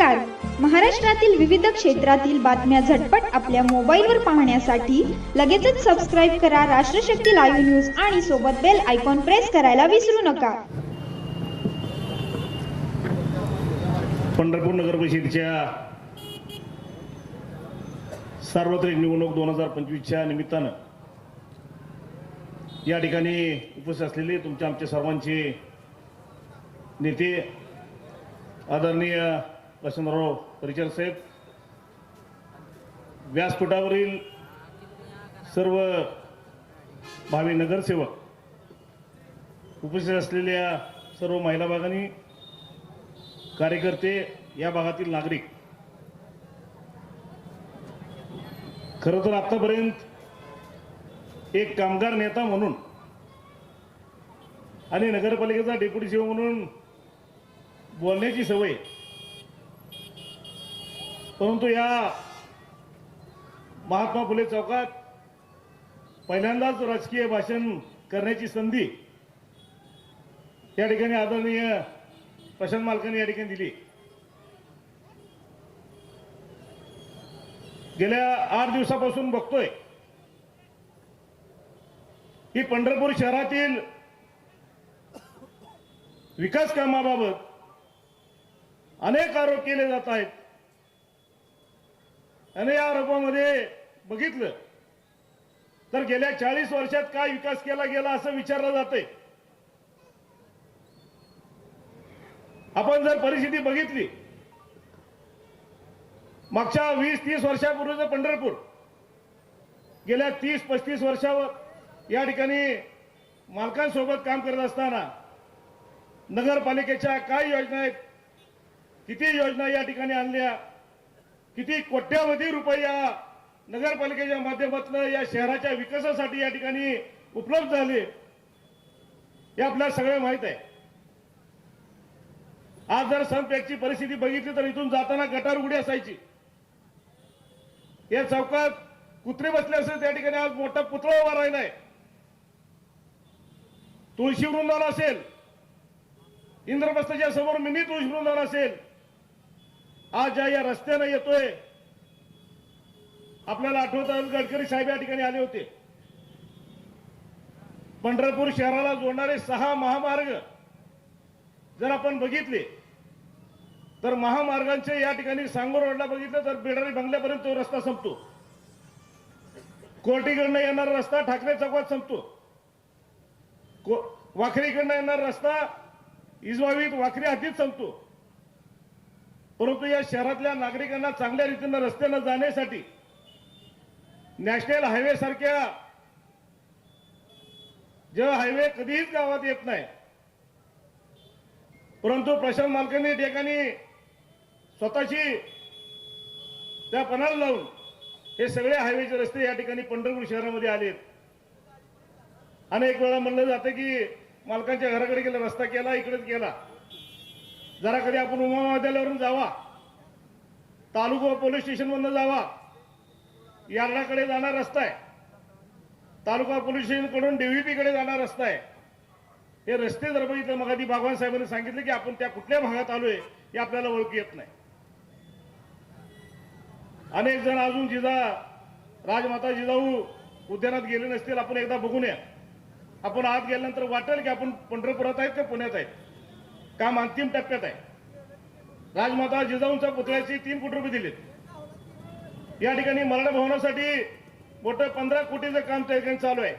नमस्कार. महाराष्ट्रातील विविध क्षेत्रातील बातम्या झटपट आपल्या मोबाईलवर पाहण्यासाठी लगेचच सबस्क्राईब करा राष्ट्रशक्ती लाईव्ह न्यूज आणि सोबत बेल आयकॉन प्रेस करायला विसरू नका. पंढरपूर नगर परिषदेच्या सार्वत्रिक निवडणूक 2025च्या निमित्तानं या ठिकाणी उपस्थित असलेले तुमच्या आमच्या सर्वांचे नेते आदरणीय वसंतराव परिचारक साहेब, व्यासपीठावरील सर्व भावी नगरसेवक, उपस्थित असलेल्या सर्व महिला भगिनी, कार्यकर्ते, या भागातील नागरिक, खरं तर आतापर्यंत एक कामगार नेता म्हणून आणि नगरपालिकेचा डेप्युटी सीओ म्हणून बोलण्याची सवय, परंतु या महात्मा फुले चौकात पहिल्यांदाच राजकीय भाषण करण्याची संधी या ठिकाणी आदरणीय प्रशांत मालकांनी या ठिकाणी दिली. गेल्या 8 दिवसापासून बघतोय की पंढरपूर शहरातील विकास कामाबाबत अनेक आरोप केले जात आहेत. आणि या आरोपामध्ये बघितलं तर गेल्या 40 वर्षात काय विकास केला गेला असं विचारलं जातंय. आपण जर परिस्थिती बघितली, मागच्या 20-30 वर्षापूर्वीचं पंढरपूर गेल्या 30-35 वर्षावर या ठिकाणी मालकांसोबत काम करत असताना नगरपालिकेच्या काय योजना आहेत, किती योजना या ठिकाणी आणल्या, किती कोट्यावधी रुपये या नगरपालिकेच्या माध्यमातून या शहराच्या विकासासाठी या ठिकाणी उपलब्ध झाले, हे आपल्याला सगळं माहित आहे. आज जर सनपॅकची परिस्थिती बघितली तर इथून जाताना गटार उघडी असायची. या चौकात कुत्रे बसले असेल, त्या ठिकाणी आज मोठा पुतळा उभा राहिलाय. तुळशी वृंदावन असेल, इंद्रप्रस्थाच्या समोर मिनी तुळशी वृंदावन असेल. आज ज्या या रस्त्याने येतोय, आपल्याला आठवतं गडकरी साहेब या ठिकाणी आले होते. पंढरपूर शहराला जोडणारे 6 महामार्ग जर आपण बघितले तर महामार्गांचे या ठिकाणी सांगोर रोडला बघितलं तर बेडारी बंगल्यापर्यंत तो रस्ता संपतो. कोर्टीकडनं येणारा रस्ता ठाकरे चौकात संपतो. वाखरीकडनं येणारा रस्ता इजवावीत वाखरी हद्दीत संपतो. परंतु या शहरातल्या नागरिकांना चांगल्या रीतीने रस्त्यानं जाण्यासाठी नॅशनल हायवे सारख्या जे हायवे कधीच गावात येत नाही, परंतु प्रशांत मालकांनी ठिकाणी स्वतःची त्या पणाला लावून हे सगळे हायवेचे रस्ते या ठिकाणी पंढरपूर शहरामध्ये आलेत. अनेक वेळा म्हणलं जातं की मालकांच्या घराकडे गेला, रस्ता केला, इकडेच केला. जरा कधी आपण उमा महाविद्यालयावरून जावा, तालुका पोलीस स्टेशन मधून जावा, यार्डाकडे जाणार रस्ता आहे, तालुका पोलीस स्टेशन कडून डीव्हीपी कडे जाणार रस्ता आहे. हे रस्ते जर बघितलं, मग आधी भगवान साहेबांनी सांगितलं की आपण त्या कुठल्या भागात आलोय हे आपल्याला ओळखू येत नाही. अनेक जण अजून राजमाता जिजाऊ उद्यानात गेले नसतील, आपण एकदा बघून या. आपण आत गेल्यानंतर वाटेल की आपण पंढरपुरात आहेत का पुण्यात आहेत. काम अंतिम टप्प्यात आहे. राजमाता जिजाऊंच्या पुतळ्याचे 3 कोटी रुपये दिलेत. या ठिकाणी मराठा भवनासाठी मोठं 15 कोटीचं काम त्या ठिकाणी चालू आहे.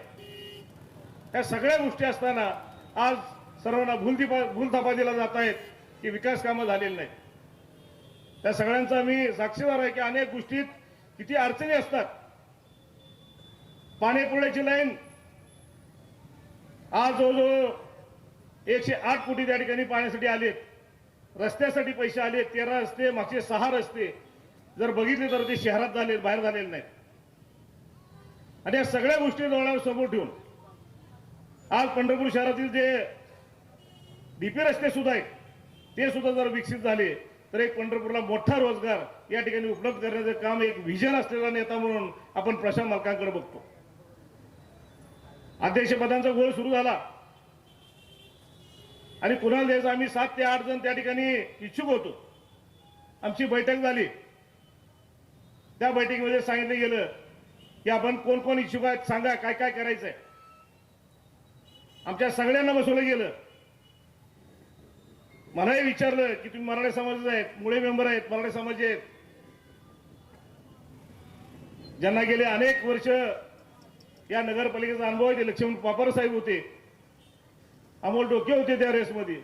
या सगळ्या गोष्टी असताना आज सर्वांना भूलथापा दिला जात आहेत की विकास कामं झालेली नाहीत. त्या सगळ्यांचा मी साक्षीदार आहे की अनेक गोष्टीत किती अडचणी असतात. पाणी पुरवठ्याची लाईन आज जवळजवळ 108 कोटी त्या ठिकाणी पाण्यासाठी आलेत. रस्त्यासाठी पैसे आले 13 रस्ते, मागचे 6 रस्ते जर बघितले तर ते शहरात झाले, बाहेर झालेले नाहीत. आणि या सगळ्या गोष्टी डोळ्यावर समोर ठेवून आज पंढरपूर शहरातील जे डीपी रस्ते सुद्धा आहेत ते सुद्धा जर विकसित झाले तर एक पंढरपूरला मोठा रोजगार या ठिकाणी उपलब्ध करण्याचं काम एक विजन असलेला नेता म्हणून आपण प्रशांत मालकांकडे बघतो. अध्यक्षपदांचा गोळ सुरू झाला आणि कुणाला द्यायचं, आम्ही 7 ते 8 जण त्या ठिकाणी इच्छुक होतो. आमची बैठक झाली. त्या बैठकीमध्ये सांगितलं गेलं की आपण कोण कोण इच्छुक आहेत सांगा, काय काय करायचंय. आमच्या सगळ्यांना बसवलं गेलं. मलाही विचारलं की तुम्ही मराठा समाजाचे आहेत, मुळे मेंबर आहेत, मराठा समाजाचे आहेत, ज्यांना गेले अनेक वर्ष या नगरपालिकेचा अनुभव आहे. ते लक्ष्मण पापर साहेब होते, अमोल डोके होते त्या रेसमध्ये,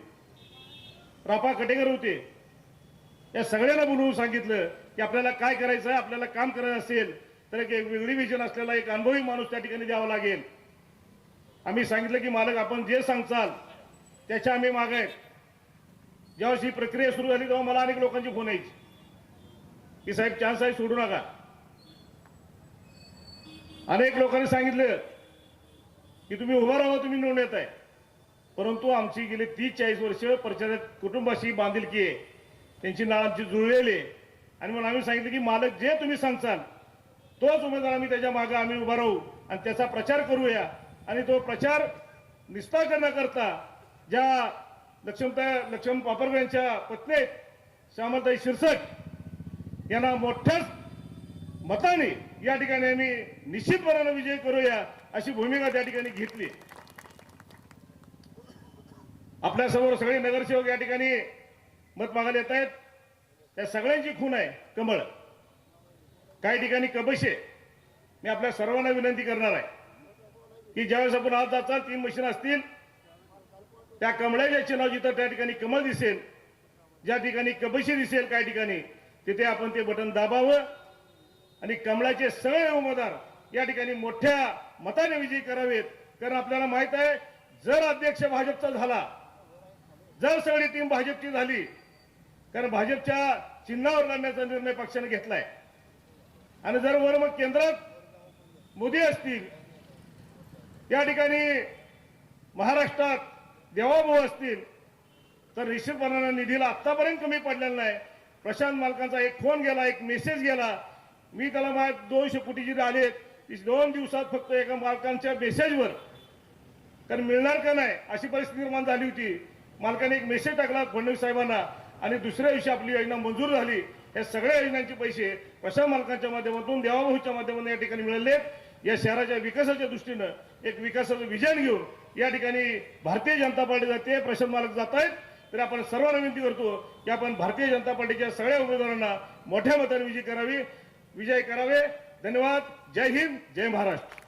रापा कटेकर होते. या सगळ्यांना बोलवून सांगितलं की आपल्याला काय करायचं आहे, आपल्याला काम करायचं असेल तर एक वेगळी विजन असलेला एक अनुभवी माणूस त्या ठिकाणी द्यावा लागेल. आम्ही सांगितलं की मालक आपण जे सांगचाल त्याच्या आम्ही मागे आहेत. ज्यावेळेस ही प्रक्रिया सुरू झाली तेव्हा मला अनेक लोकांची फोन यायची की साहेब चान्स आहे, सोडू नका. अनेक लोकांनी सांगितलं की तुम्ही उभा राहा, तुम्ही निवडून येत आहे. परंतु आमची गेली 30-40 वर्ष परिचारक कुटुंबाशी बांधिलकी आहे, त्यांची नाळ आमची जुळलेली आहे. आणि म्हणून आम्ही सांगितलं की मालक जे तुम्ही सांगचाल तोच उमेदवार आम्ही त्याच्या मागे आम्ही उभा राहू आणि त्याचा प्रचार करूया. आणि तो प्रचार निस्तार न करता ज्या लक्ष्मण पापरकर यांच्या पत्नी आहेत श्यामलताई शिरसट यांना मोठ्याच मताने या ठिकाणी आम्ही निश्चितपणाने विजय करूया अशी भूमिका त्या ठिकाणी घेतली. आपल्यासमोर सगळे नगरसेवक या ठिकाणी मत मागायला येत आहेत. त्या सगळ्यांची खून आहे कमळ, काही ठिकाणी कबशे. मी आपल्या सर्वांना विनंती करणार आहे की ज्यावेळेस आपण आज जाचाल 3 मशीन असतील, त्या कमळाच्या चिन्हावर जिथं त्या ठिकाणी कमळ दिसेल, ज्या ठिकाणी कबशी दिसेल काही ठिकाणी, तिथे आपण ते बटन दाबावं आणि कमळाचे सगळे उमेदवार या ठिकाणी मोठ्या मताने विजयी करावेत. कारण आपल्याला माहित आहे जर अध्यक्ष भाजपचा झाला, जर सगळी टीम भाजपची झाली, कारण भाजपच्या चिन्हावर लढण्याचा निर्णय पक्षाने घेतलाय आणि जर वर मग केंद्रात मोदी असतील, या ठिकाणी महाराष्ट्रात देवाभाऊ असतील, तर निश्चितपणाने निधीला आतापर्यंत कमी पडलेला नाही. प्रशांत मालकांचा एक फोन गेला, एक मेसेज गेला, मी त्याला माझ्या 200 कोटी जे आलेत 2 दिवसात फक्त एका मालकांच्या मेसेजवर, कारण मिळणार का नाही अशी परिस्थिती निर्माण झाली होती. मालकाने एक मेसेज टाकला फडणवीस साहेबांना आणि दुसऱ्या दिवशी आपली योजना मंजूर झाली. या सगळ्या योजनांचे पैसे प्रशांत मालकांच्या माध्यमातून देवाभाऊच्या माध्यमातून या ठिकाणी मिळाले. या शहराच्या विकासाच्या दृष्टीनं एक विकासाचं विजन घेऊन या ठिकाणी भारतीय जनता पार्टी जाते, प्रशांत मालक जात आहेत. तर आपण सर्वांना विनंती करतो की आपण भारतीय जनता पार्टीच्या सगळ्या उमेदवारांना मोठ्या मताने विजय करावे. धन्यवाद. जय हिंद, जय महाराष्ट्र.